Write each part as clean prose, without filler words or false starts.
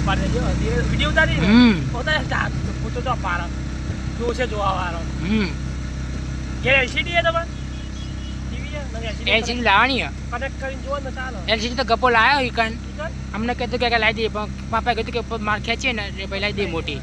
પાડે જો વિડિયો ઉતારી પોતા ફોટો તો પાડે જો છે જોવા વાળો કે એલસીડી હે તમારે ટીવી હે નકે એલસીડી લાવવાની હે કનેક્ટ કરીને જોવો ને ચાલો એલસીડી તો ગપ્પો લાવ્યો ઈકન અમને કહેતું કે લાવી દે પણ પાપાએ કીધું કે માર ખેંચીએ ને એટલે પહેલા દે મોટી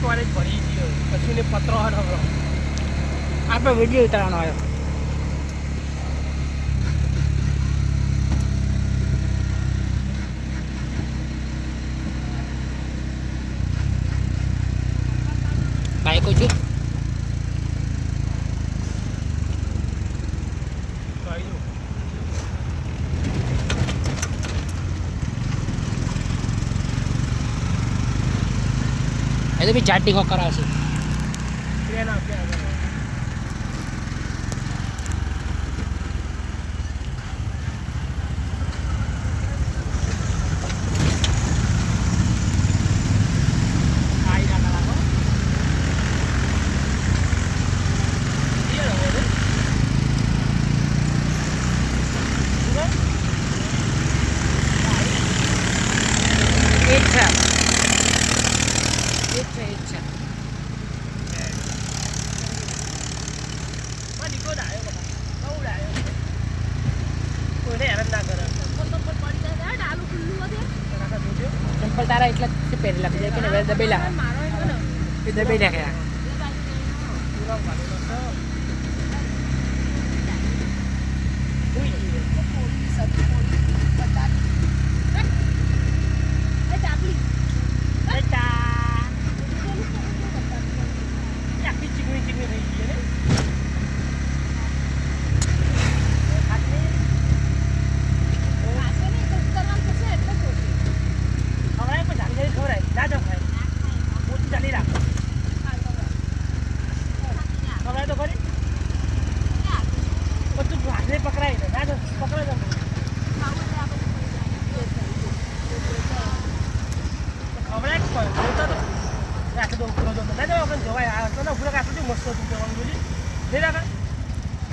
સ્ટોરેજ ભરી ગયો પછી ને પત્રો હનો આપણે વિડીયો ઉતારવાનો આવ્યો બાઈકો છું એ તો બી ચાટી કો કરાવશે ચંપલ તારા એટલા જ પહેરેલા બીજા કે ને દબેલા એ દબેલા ગયા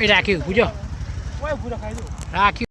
રાખ્યું પૂજો રાખ્યું